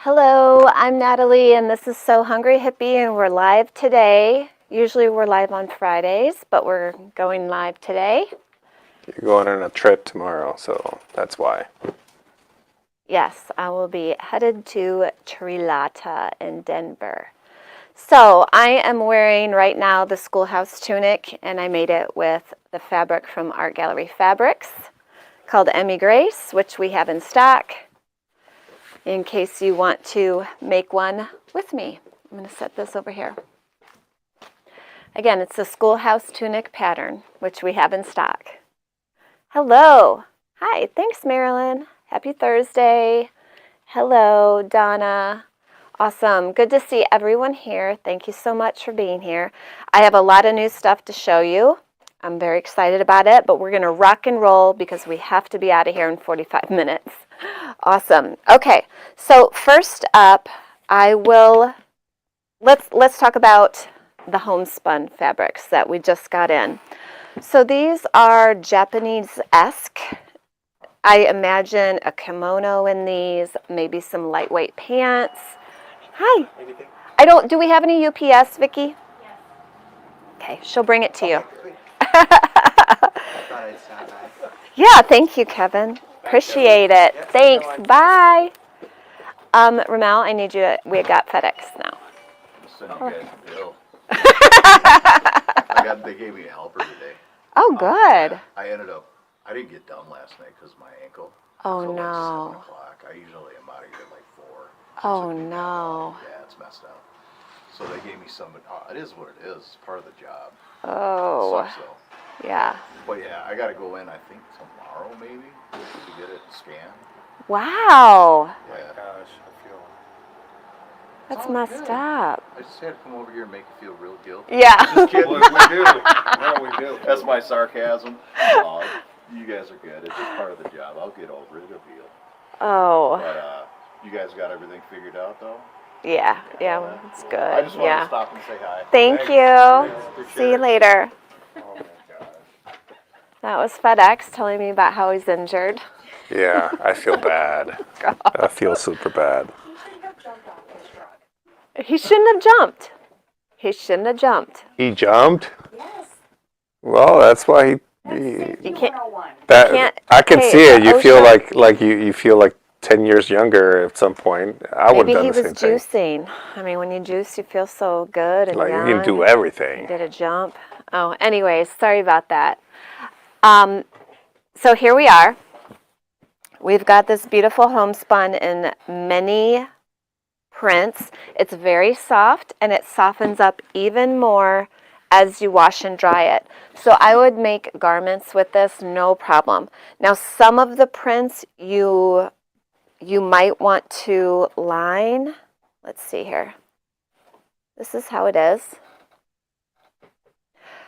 Hello, I'm Natalie, and this is So Hungry Hippie, and we're live today. Usually we're live on Fridays, but we're going live today. You're going on a trip tomorrow, so that's why. Yes, I will be headed to Trilata in Denver. So I am wearing right now the schoolhouse tunic, and I made it with the fabric from Art Gallery Fabrics called Emmy Grace, which we have in stock in case you want to make one with me. I'm going to set this over here. Again, it's the schoolhouse tunic pattern, which we have in stock. Hello. Hi. Thanks, Marilyn. Happy Thursday. Hello, Donna. Awesome. Good to see everyone here. Thank you so much for being here. I have a lot of new stuff to show you. I'm very excited about it, but we're going to rock and roll because we have to be out of here in 45 minutes. Awesome. Okay, so first up, let's talk about the homespun fabrics that we just got in. So these are Japanese-esque. I imagine a kimono in these, maybe some lightweight pants. Hi. Do we have any UPS, Vicki? Yes. Okay, she'll bring it to you. Yeah, thank you, Kevin. Appreciate it. Thanks. Bye. Ramel, I need you to, we got FedEx now. Send you guys a bill. They gave me a helper today. Oh, good. I didn't get done last night because of my ankle. Oh, so no. Like 7 o'clock. I usually am out of here at like 4. Oh, no. Yeah, it's messed up. So they gave me it is what it is. It's part of the job. Oh. So. Yeah. But yeah, I got to go in, I think, tomorrow maybe to get it scanned. Wow. Yeah. Oh my gosh, I feel... That's messed up. I just had to come over here and make you feel real guilty. Yeah. Just kidding. We do. No, we do. That's my sarcasm. You guys are good. It's just part of the job. I'll get over it. It'll be. Oh. But you guys got everything figured out, though? Yeah, it's good. I just wanted to stop and say hi. Thank you. See you later. Oh my God. That was FedEx telling me about how he's injured. Yeah, I feel bad. I feel super bad. He shouldn't have jumped. He shouldn't have jumped. He jumped? Yes. Well, that's why he You can't. I can Hey, see it. You OSHA feel like you feel like 10 years younger at some point. I would have done the same Maybe he was juicing. I mean, when you juice, you feel so good and thing. Like young. you can do everything. He did a jump. Oh, anyways, sorry about that. So here we are. We've got this beautiful homespun in many prints. It's very soft and it softens up even more as you wash and dry it. So I would make garments with this, no problem. Now some of the prints you might want to line. Let's see here. This is how it is.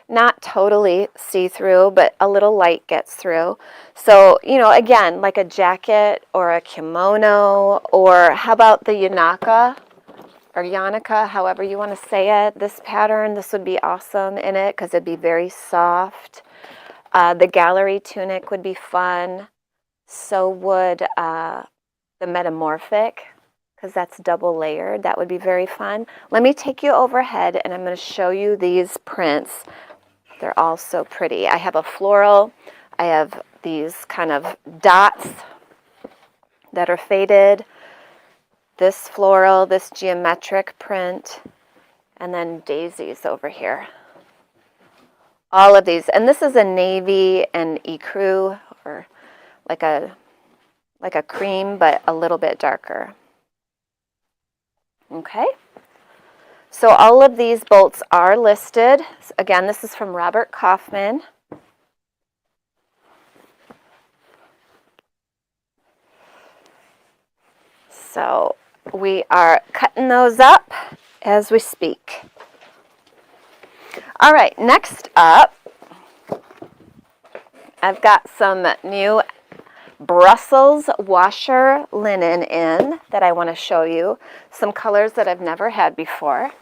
Not totally see-through, but a little light gets through. So, again, like a jacket or a kimono, or how about the yanaka or yanaka, however you want to say it. This pattern, this would be awesome in it because it'd be very soft. The gallery tunic would be fun. So would the metamorphic, because that's double layered. That would be very fun. Let me take you overhead and I'm going to show you these prints. They're all so pretty. I have a floral. I have these kind of dots that are faded. This floral, this geometric print, and then daisies over here. All of these. And this is a navy and ecru, or like a cream, but a little bit darker. Okay. So all of these bolts are listed. Again, this is from Robert Kaufman. So we are cutting those up as we speak. All right, next up, I've got some new Brussels washer linen in that I want to show you. Some colors that I've never had before.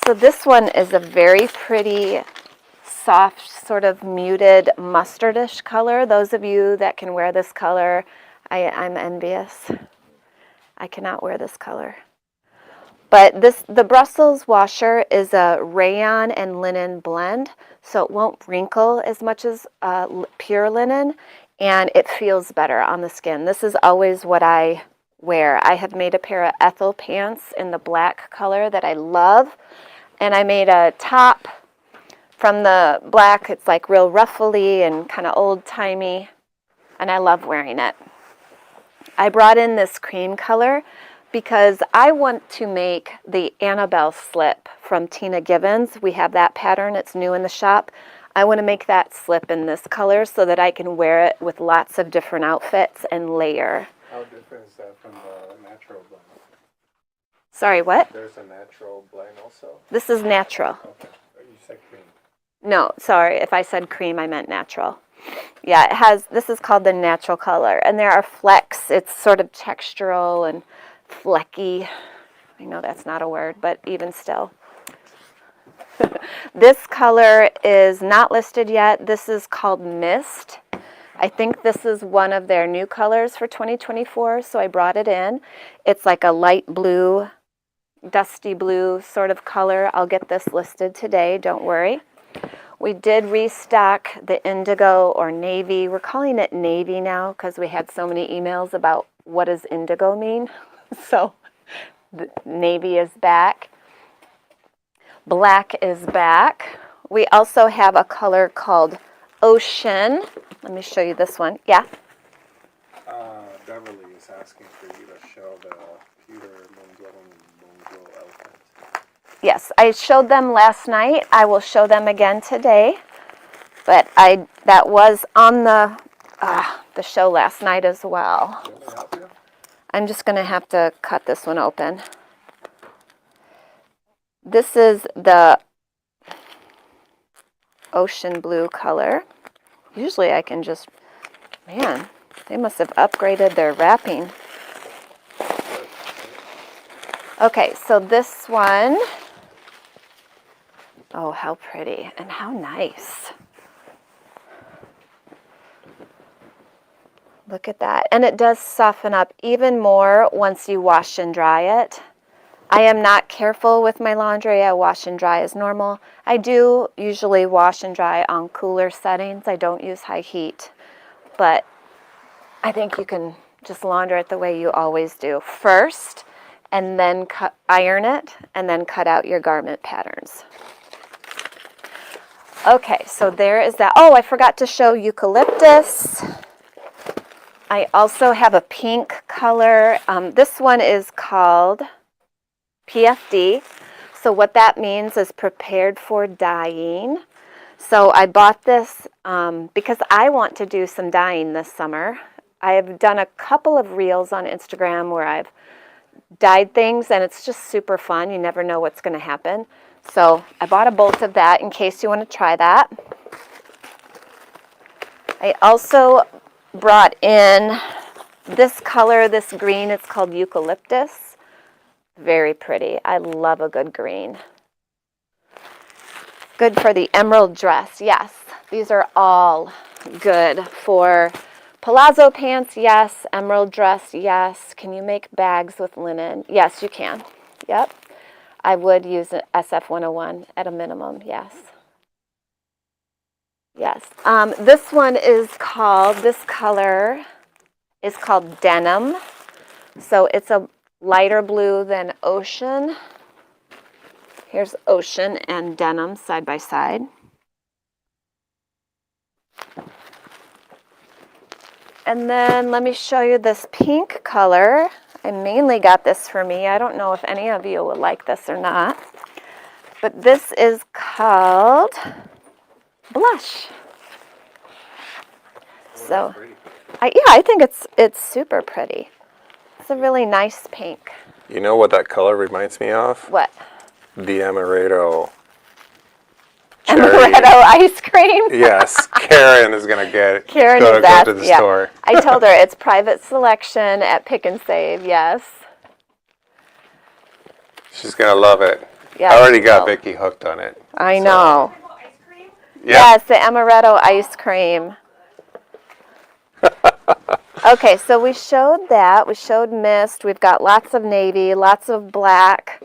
So this one is a very pretty, soft, sort of muted mustardish color. Those of you that can wear this color, I'm envious. I cannot wear this color. But the Brussels washer is a rayon and linen blend, so it won't wrinkle as much as pure linen, and it feels better on the skin. This is always what I wear. I have made a pair of Ethel pants in the black color that I love, and I made a top from the black. It's like real ruffly and kind of old-timey, and I love wearing it. I brought in this cream color because I want to make the Annabelle slip from Tina Givens. We have that pattern. It's new in the shop. I want to make that slip in this color so that I can wear it with lots of different outfits and layer. How different is that from the natural blend? Sorry, what? There's a natural blend also? This is natural. Okay. You said cream. No, sorry. If I said cream, I meant natural. Yeah, it has, this is called the natural color. And there are flecks. It's sort of textural and flecky. I know that's not a word, but even still. This color is not listed yet. This is called Mist. I think this is one of their new colors for 2024, so I brought it in. It's like a light blue, dusty blue sort of color. I'll get this listed today, don't worry. We did restock the indigo or navy. We're calling it navy now because we had so many emails about what does indigo mean. So the navy is back. Black is back. We also have a color called Ocean. Let me show you this one. Yeah? Beverly is asking for you to show the Peter Moonglow elephant. Yes, I showed them last night. I will show them again today. But that was on the show last night as well. Can I help you? I'm just going to have to cut this one open. This is the ocean blue color. Usually I can just, man, they must have upgraded their wrapping. Okay, so this one, oh, how pretty and how nice. Look at that. And it does soften up even more once you wash and dry it. I am not careful with my laundry. I wash and dry as normal. I do usually wash and dry on cooler settings. I don't use high heat. But I think you can just launder it the way you always do. First, and then iron it, and then cut out your garment patterns. Okay, so there is that. Oh, I forgot to show eucalyptus. I also have a pink color. This one is called PFD. So what that means is prepared for dyeing. So I bought this because I want to do some dyeing this summer. I have done a couple of reels on Instagram where I've dyed things, and it's just super fun. You never know what's going to happen. So I bought a bolt of that in case you want to try that. I also brought in this color, this green. It's called eucalyptus. Very pretty. I love a good green. Good for the emerald dress. Yes, these are all good for palazzo pants. Yes, emerald dress. Yes. Can you make bags with linen? Yes, you can. Yep. I would use an SF-101 at a minimum. Yes. Yes. This one is called, this color is called denim. So it's a lighter blue than ocean. Here's ocean and denim side by side. And then let me show you this pink color. I mainly got this for me. I don't know if any of you would like this or not. But this is called Blush. So, I think it's super pretty. It's a really nice pink. You know what that color reminds me of? What? The amaretto. Amaretto ice cream? Yes, Karen is gonna get. Karen go is that. to the Yeah. store. I told her it's private selection at Pick and Save. Yes. She's gonna love it. Yes, I already got so- Vicky hooked on it. I know. Yeah. Yes, the amaretto ice cream. Okay, so we showed that. We showed mist. We've got lots of navy, lots of black.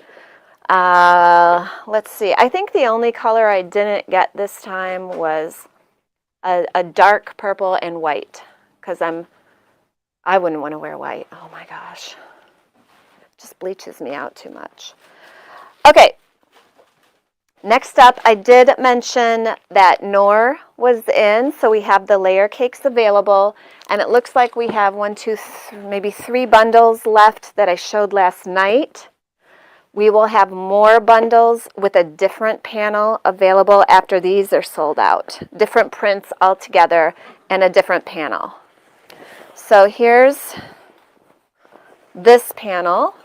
Let's see. I think the only color I didn't get this time was a dark purple and white, because I wouldn't want to wear white. Oh my gosh. It just bleaches me out too much. Okay. Next up, I did mention that Nor was in, so we have the layer cakes available, and it looks like we have maybe 3 bundles left that I showed last night. We will have more bundles with a different panel available after these are sold out. Different prints altogether and a different panel. So here's this panel.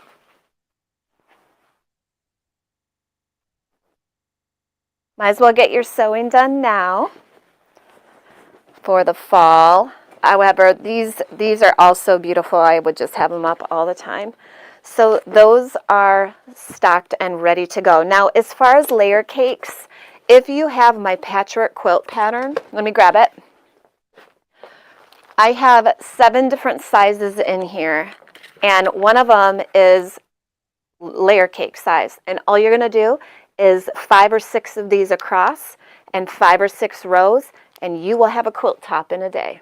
Might as well get your sewing done now for the fall. However, these are also beautiful. I would just have them up all the time. So those are stocked and ready to go. Now, as far as layer cakes, if you have my patchwork quilt pattern, let me grab it. I have 7 different sizes in here, and one of them is layer cake size. And all you're going to do is 5 or 6 of these across and 5 or 6 rows, and you will have a quilt top in a day.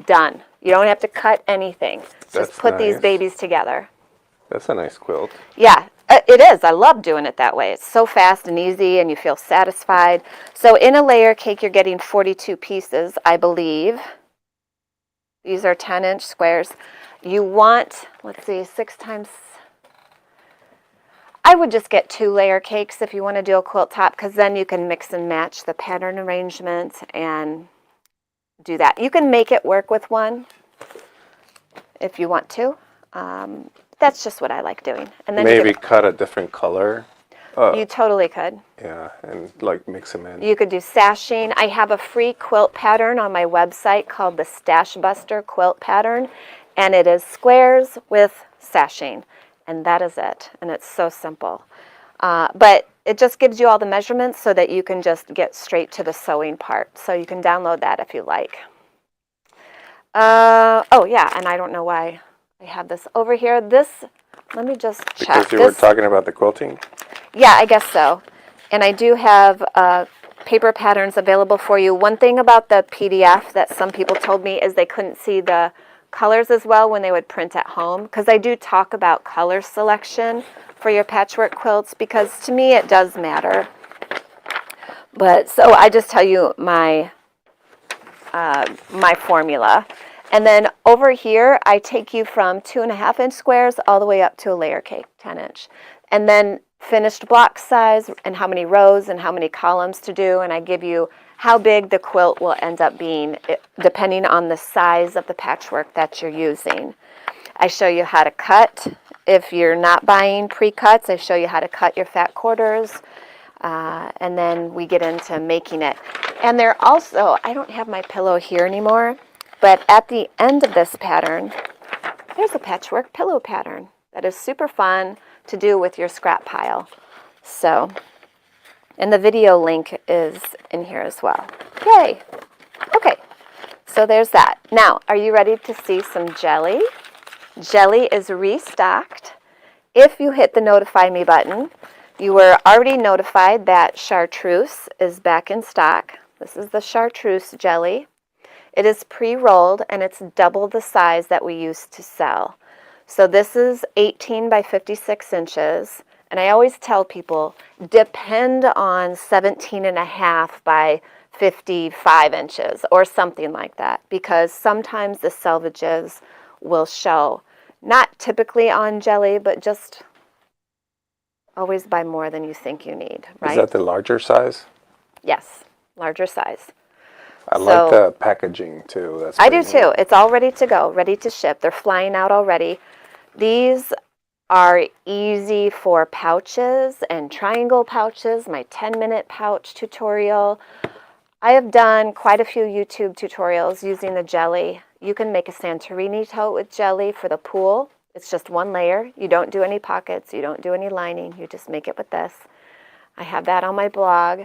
Done. You don't have to cut anything. Just put these nice. babies together. That's a nice quilt. Yeah, it is. I love doing it that way. It's so fast and easy, and you feel satisfied. So in a layer cake, you're getting 42 pieces, I believe. These are 10-inch squares. You want, let's see, 6 times... I would just get 2 layer cakes if you want to do a quilt top, because then you can mix and match the pattern arrangement and do that. You can make it work with 1 if you want to. That's just what I like doing. And then Maybe cut a different color. You totally could. Yeah, and like mix them in. You could do sashing. I have a free quilt pattern on my website called the Stash Buster Quilt Pattern, and it is squares with sashing, and that is it. And it's so simple. But it just gives you all the measurements so that you can just get straight to the sewing part. So you can download that if you like. Oh yeah, and I don't know why I have this over here. Let me just check. Because you were talking about the quilting? Yeah, I guess so. And I do have paper patterns available for you. One thing about the PDF that some people told me is they couldn't see the colors as well when they would print at home, because I do talk about color selection for your patchwork quilts, because to me it does matter. But so I just tell you my formula. And then over here, I take you from 2.5-inch squares all the way up to a layer cake, 10-inch. And then finished block size and how many rows and how many columns to do. And I give you how big the quilt will end up being depending on the size of the patchwork that you're using. I show you how to cut. If you're not buying pre-cuts, I show you how to cut your fat quarters. And then we get into making it. And they're also, I don't have my pillow here anymore, but at the end of this pattern, there's a patchwork pillow pattern that is super fun to do with your scrap pile. So, and the video link is in here as well. Yay! Okay, so there's that. Now, are you ready to see some jelly? Jelly is restocked. If you hit the notify me button, you were already notified that chartreuse is back in stock. This is the chartreuse jelly. It is pre-rolled and it's double the size that we used to sell. So this is 18 by 56 inches. And I always tell people, depend on 17.5 by 55 inches or something like that, because sometimes the selvages will show. Not typically on jelly, but just always buy more than you think you need, right? Is that the larger size? Yes, larger size. I like the packaging too. That's I do pretty neat. too. It's all ready to go, ready to ship. They're flying out already. These are easy for pouches and triangle pouches, my 10-minute pouch tutorial. I have done quite a few YouTube tutorials using the jelly. You can make a Santorini tote with jelly for the pool. It's just 1 layer. You don't do any pockets. You don't do any lining. You just make it with this. I have that on my blog.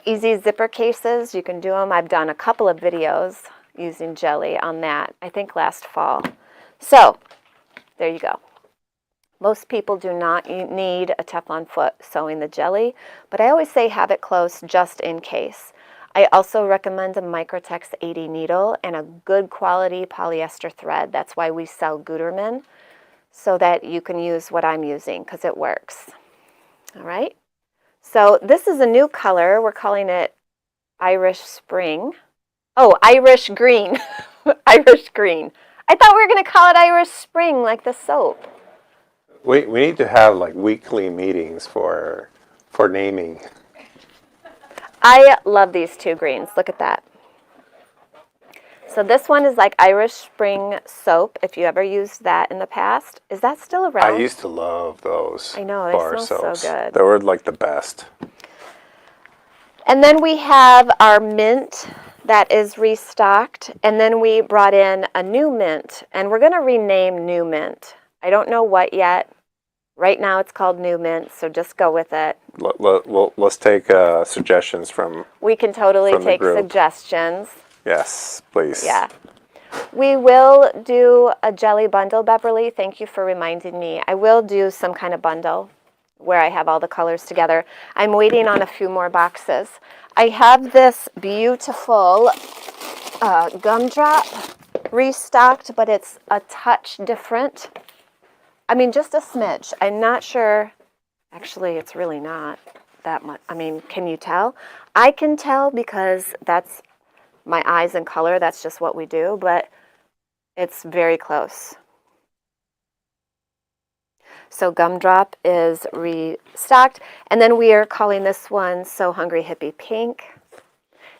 Easy zipper cases. You can do them. I've done a couple of videos using jelly on that, I think last fall. So there you go. Most people do not need a Teflon foot sewing the jelly, but I always say have it close just in case. I also recommend a Microtex 80 needle and a good quality polyester thread. That's why we sell Gutermann, so that you can use what I'm using because it works. All right. So this is a new color. We're calling it Irish Spring. Oh, Irish Green. Irish Green. I thought we were going to call it Irish Spring like the soap. We need to have like weekly meetings for naming. I love these two greens. Look at that. So this one is like Irish Spring soap, if you ever used that in the past. Is that still around? I used to love those. I know, they bar smell so soaps. good. They were like the best. And then we have our mint that is restocked. And then we brought in a new mint. And we're going to rename New Mint. I don't know what yet. Right now it's called New Mint, so just go with it. Let's take suggestions from. We can totally From the take group. suggestions. Yes, please. Yeah. We will do a jelly bundle, Beverly. Thank you for reminding me. I will do some kind of bundle where I have all the colors together. I'm waiting on a few more boxes. I have this beautiful gumdrop restocked, but it's a touch different. I mean, just a smidge. I'm not sure. Actually, it's really not that much. I mean, can you tell? I can tell because that's my eyes and color. That's just what we do, but it's very close. So Gumdrop is restocked. And then we are calling this one So Hungry Hippie Pink.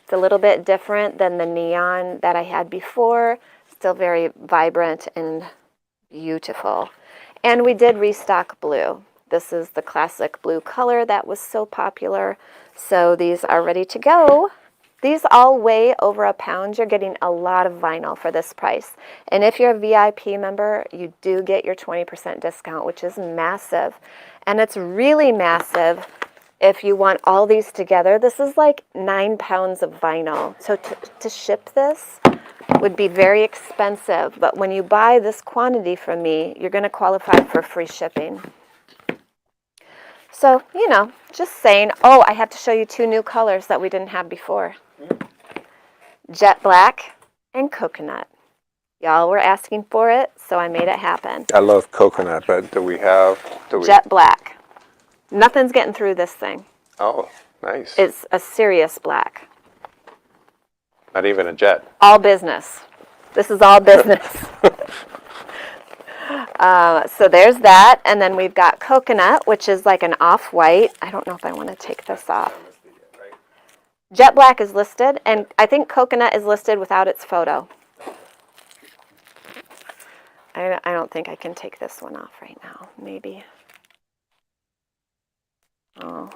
It's a little bit different than the neon that I had before. Still very vibrant and beautiful. And we did restock blue. This is the classic blue color that was so popular. So these are ready to go. These all weigh over a pound. You're getting a lot of vinyl for this price. And if you're a VIP member, you do get your 20% discount, which is massive. And it's really massive if you want all these together. This is like 9 pounds of vinyl. So to ship this would be very expensive. But when you buy this quantity from me, you're going to qualify for free shipping. So, you know, just saying. Oh, I have to show you 2 new colors that we didn't have before. Jet black and coconut. Y'all were asking for it, so I made it happen. I love coconut, but do we? Jet black. Nothing's getting through this thing. Oh, nice. It's a serious black. Not even a jet. All business. This is all business. So there's that, and then we've got coconut, which is like an off-white. I don't know if I want to take this off. Jet black is listed, and I think coconut is listed without its photo. I don't think I can take this one off right now. Maybe. Oh.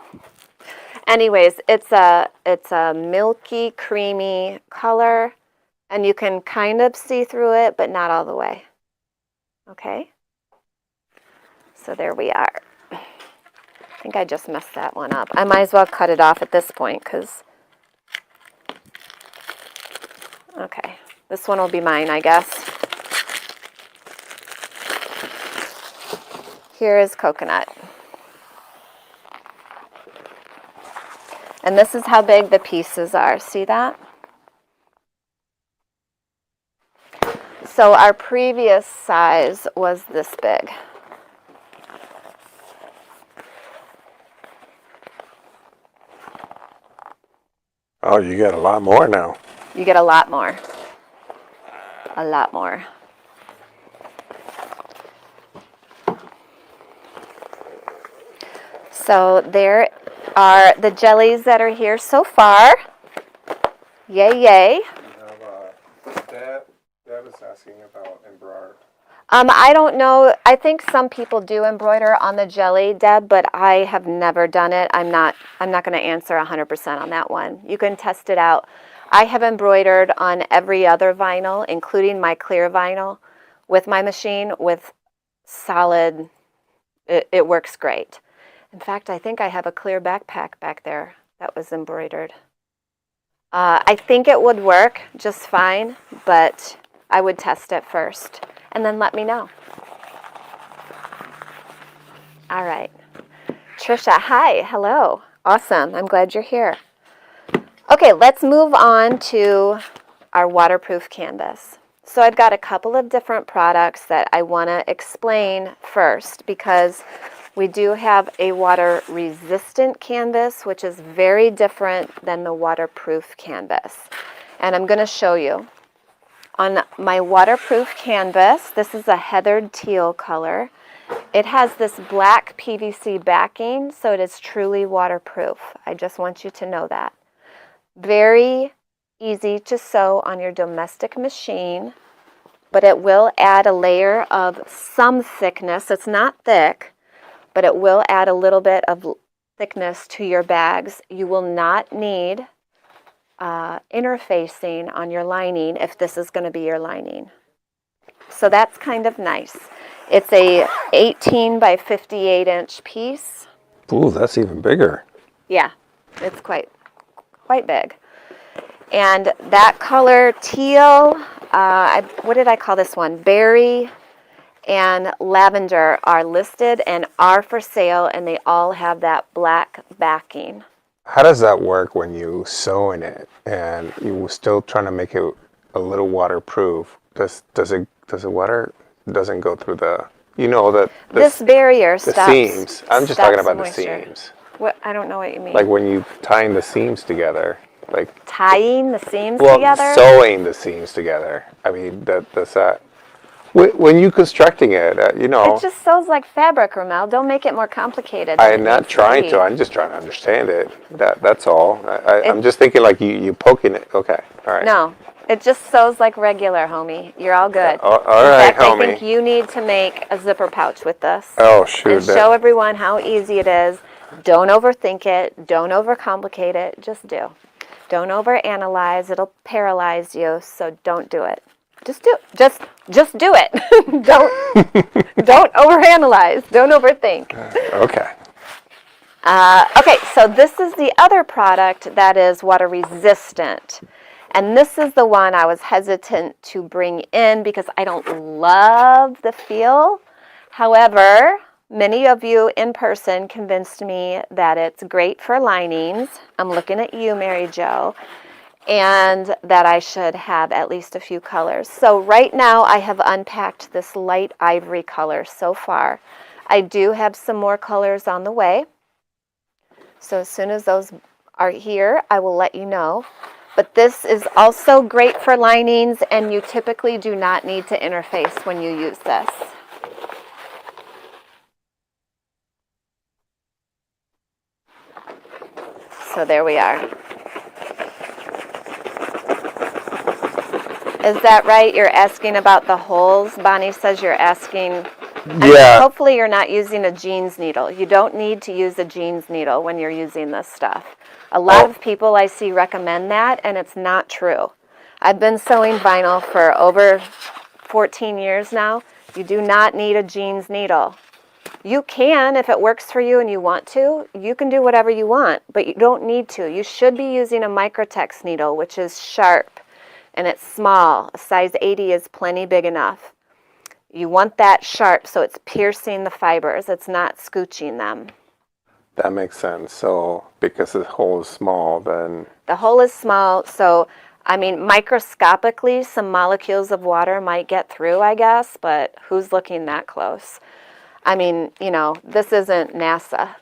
Anyways, it's a milky, creamy color, and you can kind of see through it, but not all the way. Okay? So there we are. I think I just messed that one up. I might as well cut it off at this point, because... Okay, this one will be mine, I guess. Here is coconut. And this is how big the pieces are. See that? So our previous size was this big. Oh, you get a lot more now. You get a lot more. A lot more. So there are the jellies that are here so far. Yay, yay. We have Deb is asking about embroidery. I don't know. I think some people do embroider on the jelly, Deb, but I have never done it. I'm not going to answer 100% on that one. You can test it out. I have embroidered on every other vinyl, including my clear vinyl, with my machine with solid. It works great. In fact, I think I have a clear backpack back there that was embroidered. I think it would work just fine, but I would test it first and then let me know. All right. Trisha, hi, hello. Awesome, I'm glad you're here. Okay, let's move on to our waterproof canvas. So I've got a couple of different products that I want to explain first because we do have a water resistant canvas, which is very different than the waterproof canvas. And I'm going to show you. On my waterproof canvas, this is a heathered teal color. It has this black PVC backing, so it is truly waterproof. I just want you to know that. Very easy to sew on your domestic machine, but it will add a layer of some thickness. It's not thick, but it will add a little bit of thickness to your bags. You will not need interfacing on your lining if this is going to be your lining. So that's kind of nice. It's a 18 by 58 inch piece. Ooh, that's even bigger. Yeah, it's quite big. And that color teal, what did I call this one? Berry and lavender are listed and are for sale, and they all have that black backing. How does that work when you sew in it and you still trying to make it a little waterproof? Does it water doesn't go through the This barrier the stops. seams? I'm just talking about moisture. the seams. What? I don't know what you mean. Like when you tying the seams together, like Tying the seams together? sewing the seams together. I mean, does that when you constructing it, It just sews like fabric, Ramel. Don't make it more complicated. I'm not trying to. I'm just trying to understand it. That's all. I'm just thinking like you poking it. Okay, all right. No, it just sews like regular, homie. You're all good. All In right, fact, homie. I think you need to make a zipper pouch with this. Oh shoot! And show everyone how easy it is. Don't overthink it. Don't overcomplicate it. Just do. Don't overanalyze. It'll paralyze you. So don't do it. Just do it. Just do it. don't overanalyze. Don't overthink. Okay. Okay, so this is the other product that is water resistant. And this is the one I was hesitant to bring in because I don't love the feel. However, many of you in person convinced me that it's great for linings. I'm looking at you, Mary Jo. And that I should have at least a few colors. So right now I have unpacked this light ivory color so far. I do have some more colors on the way. So as soon as those are here, I will let you know. But this is also great for linings, and you typically do not need to interface when you use this. So there we are. Is that right? You're asking about the holes? Bonnie says you're asking. Yeah. Hopefully you're not using a jeans needle. You don't need to use a jeans needle when you're using this stuff. A lot of people I see recommend that, and it's not true. I've been sewing vinyl for over 14 years now. You do not need a jeans needle. You can, if it works for you and you want to, you can do whatever you want, but you don't need to. You should be using a Microtex needle, which is sharp, and it's small. A size 80 is plenty big enough. You want that sharp so it's piercing the fibers. It's not scooching them. That makes sense. So because the hole is small, then The hole is small, so I mean, microscopically, some molecules of water might get through, I guess, but who's looking that close? I mean, this isn't NASA.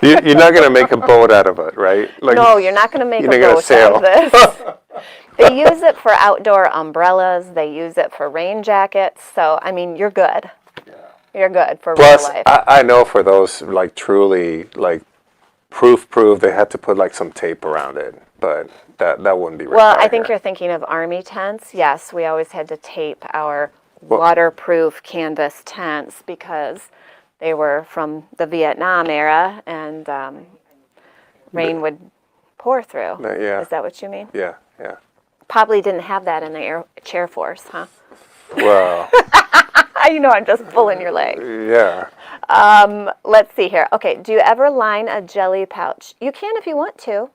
you're not going to make a boat out of it, right? Like, No, you're not going to make a you're not gonna boat sail. out of this. They use it for outdoor umbrellas. They use it for rain jackets. So, I mean, you're good. You're good for Plus, real life. I know for those like truly like proof, they had to put like some tape around it, but that wouldn't be required. Well, I think here. you're thinking of army tents. Yes, we always had to tape our waterproof canvas tents because they were from the Vietnam era and rain would pour through. Yeah. Is that what you mean? Yeah. Probably didn't have that in the Chair Force, huh? Well, I'm just pulling your leg. yeah. Let's see here. Okay, do you ever line a jelly pouch? You can if you want to.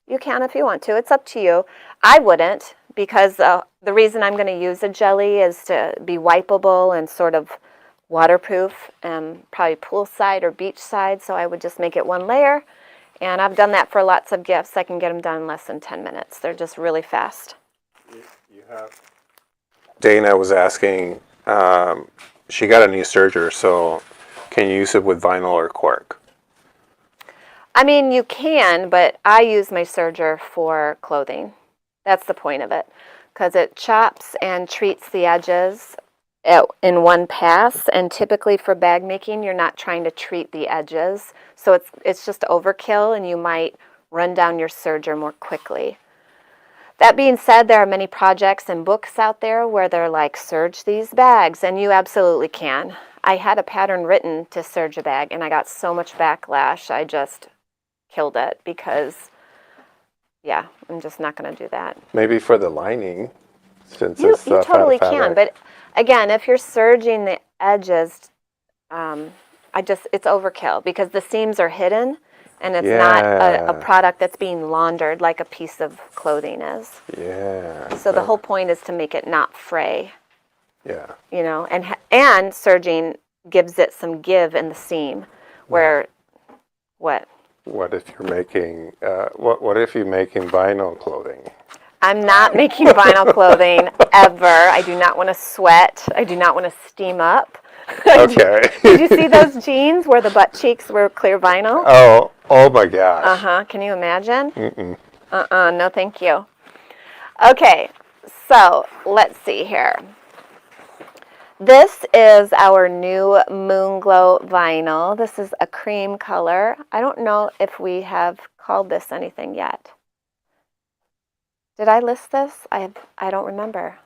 You can if you want to. It's up to you. I wouldn't, because the reason I'm going to use a jelly is to be wipeable and sort of waterproof, and probably poolside or beachside, so I would just make it one layer. And I've done that for lots of gifts. I can get them done in less than 10 minutes. They're just really fast. You have Dana was asking, she got a new serger, so can you use it with vinyl or cork? I mean, you can, but I use my serger for clothing. That's the point of it, because it chops and treats the edges in one pass, and typically for bag making, you're not trying to treat the edges, so it's just overkill, and you might run down your serger more quickly. That being said, there are many projects and books out there where they're like, serge these bags, and you absolutely can. I had a pattern written to serge a bag, and I got so much backlash, I just killed it, because, yeah, I'm just not going to do that. Maybe for the lining, since You it's totally fabric. can, but again, if you're serging the edges, it's overkill, because the seams are hidden, and it's not a Yeah. product that's being laundered like a piece of clothing is. Yeah. So the whole point is to make it not fray, Yeah. you know, and serging gives it some give in the seam, where, what? What if you're making what if you're making vinyl clothing? I'm not making vinyl clothing ever. I do not want to sweat. I do not want to steam up. Okay. Did you see those jeans where the butt cheeks were clear vinyl? Oh my gosh. Uh-huh. Can you imagine? Mm-mm. No thank you. Okay, so let's see here. This is our new Moonglow Vinyl. This is a cream color. I don't know if we have called this anything yet. Did I list this? I don't remember.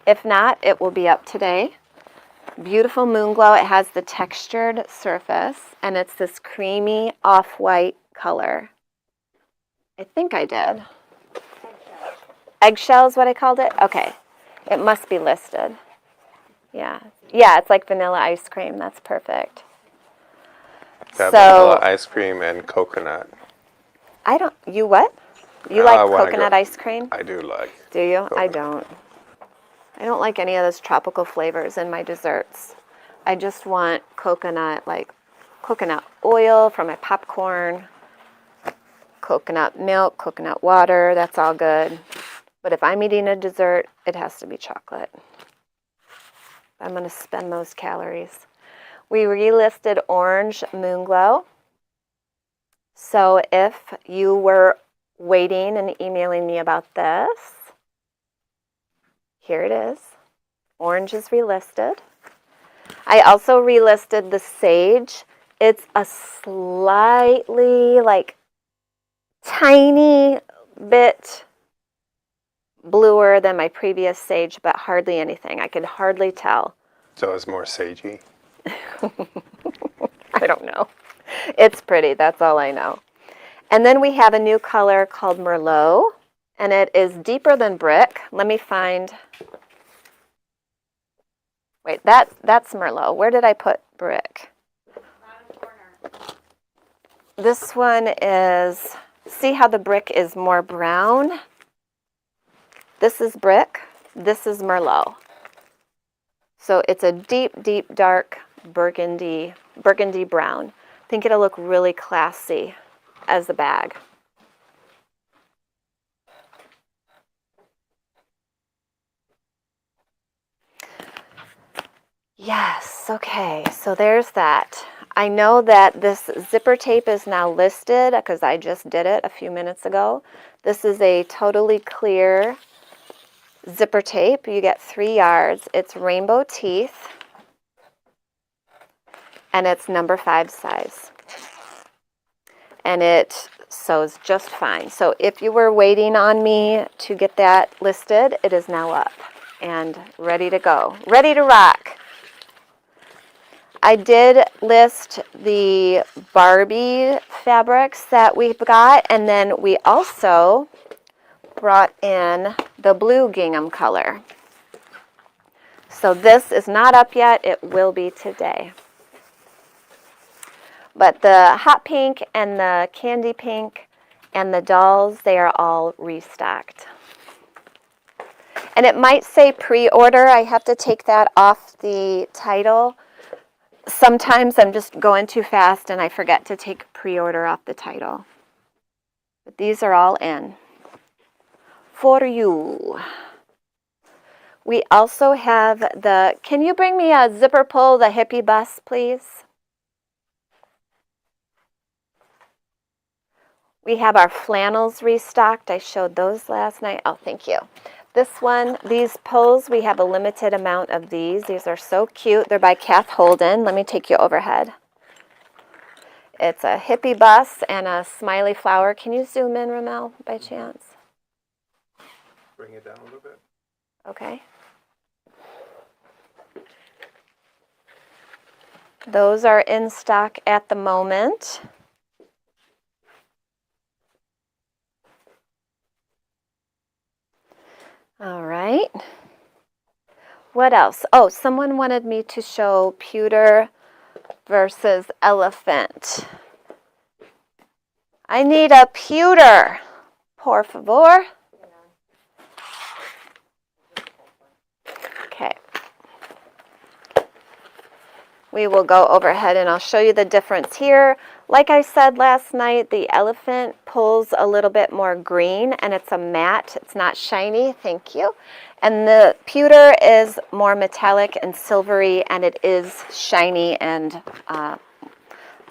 If not, it will be up today. Beautiful Moonglow. It has the textured surface, and it's this creamy off-white color. I think I did. Eggshell is what I called it? Okay. It must be listed. Yeah. Yeah, it's like vanilla ice cream. That's perfect. Yeah, So, vanilla ice cream and coconut. You what? You I like wanna coconut go- ice cream? I do like. Do you? I coconut. don't. I don't like any of those tropical flavors in my desserts. I just want coconut, like coconut oil for my popcorn, coconut milk, coconut water, that's all good. But if I'm eating a dessert, it has to be chocolate. I'm going to spend those calories. We relisted Orange Moonglow. So if you were waiting and emailing me about this, here it is. Orange is relisted. I also relisted the Sage. It's a slightly, like, tiny bit bluer than my previous Sage, but hardly anything. I could hardly tell. So it's more sagey. I don't know. It's pretty, that's all I know. And then we have a new color called Merlot, and it is deeper than brick. Let me find, wait, that's Merlot. Where did I put brick? Bottom corner. This one is, see how the brick is more brown? This is brick, this is Merlot. So it's a deep, deep, dark burgundy brown. I think it'll look really classy as a bag. Yes, okay, so there's that. I know that this zipper tape is now listed because I just did it a few minutes ago. This is a totally clear zipper tape. You get 3 yards. It's rainbow teeth, and it's number 5 size. And it sews just fine. So if you were waiting on me to get that listed, it is now up and ready to go, ready to rock. I did list the Barbie fabrics that we've got, and then we also brought in the blue gingham color. So this is not up yet. It will be today. But the hot pink and the candy pink And the dolls, they are all restocked. And it might say pre-order. I have to take that off the title. Sometimes I'm just going too fast and I forget to take pre-order off the title. But these are all in for you. We also have can you bring me a zipper pull, the hippie bus, please? We have our flannels restocked. I showed those last night. Oh, thank you. This one, these pulls, we have a limited amount of these. These are so cute. They're by Kath Holden. Let me take you overhead. It's a hippie bus and a smiley flower. Can you zoom in, Ramel, by chance? Bring it down a little bit. Okay. Those are in stock at the moment. All right. What else? Oh, someone wanted me to show pewter versus elephant. I need a pewter, por favor. Okay. We will go overhead and I'll show you the difference here. Like I said last night, the elephant pulls a little bit more green and it's a matte. It's not shiny, thank you. And the pewter is more metallic and silvery and it is shiny and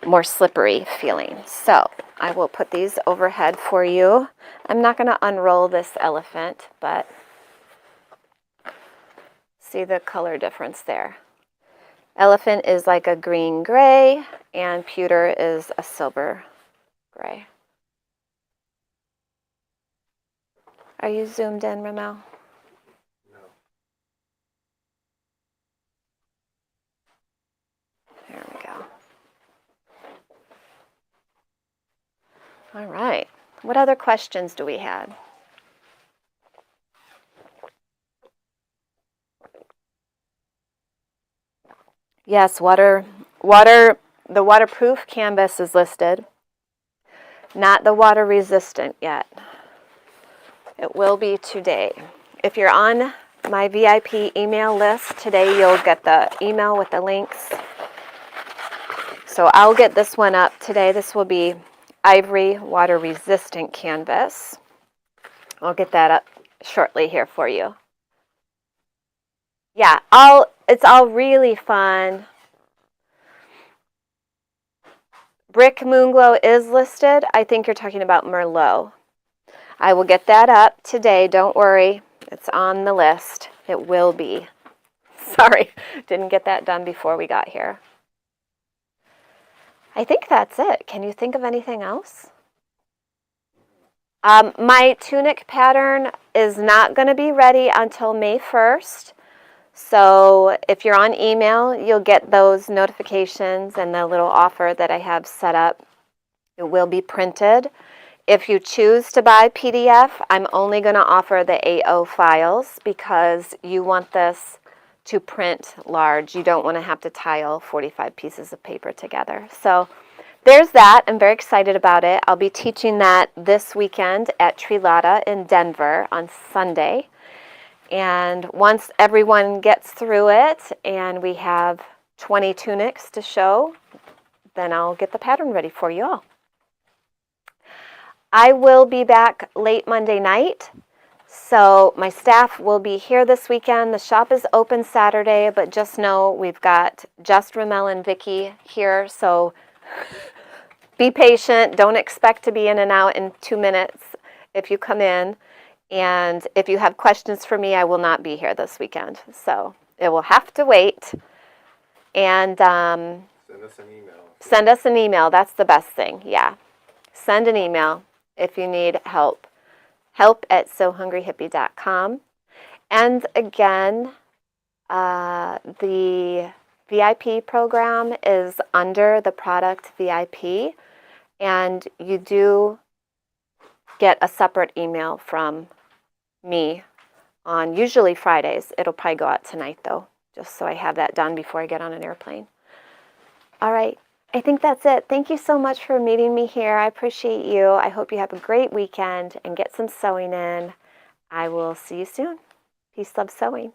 more slippery feeling. So I will put these overhead for you. I'm not going to unroll this elephant, but see the color difference there. Elephant is like a green gray, and pewter is a silver gray. Are you zoomed in, Ramel? No. There we go. All right. What other questions do we have? Yes, the waterproof canvas is listed. Not the water resistant yet. It will be today. If you're on my VIP email list today, you'll get the email with the links. So I'll get this one up today. This will be ivory water resistant canvas. I'll get that up shortly here for you. Yeah, it's all really fun. Brick Moonglow is listed. I think you're talking about Merlot. I will get that up today. Don't worry. It's on the list. It will be. Sorry, didn't get that done before we got here. I think that's it. Can you think of anything else? My tunic pattern is not going to be ready until May 1st. So if you're on email, you'll get those notifications and the little offer that I have set up. It will be printed. If you choose to buy PDF, I'm only going to offer the A0 files because you want this to print large. You don't want to have to tile 45 pieces of paper together. So there's that. I'm very excited about it. I'll be teaching that this weekend at Trilata in Denver on Sunday. And once everyone gets through it and we have 20 tunics to show, then I'll get the pattern ready for you all. I will be back late Monday night, so my staff will be here this weekend. The shop is open Saturday, but just know we've got just Ramel and Vicki here, so be patient. Don't expect to be in and out in 2 minutes if you come in. And if you have questions for me, I will not be here this weekend, so it will have to wait. And Send us an email. send us an email. That's the best thing. Yeah. Send an email if you need help. help@sohungryhippie.com. And again, the VIP program is under the product VIP. And you do get a separate email from me on usually Fridays. It'll probably go out tonight though, just so I have that done before I get on an airplane. All right. I think that's it. Thank you so much for meeting me here. I appreciate you. I hope you have a great weekend and get some sewing in. I will see you soon. Peace, love, sewing.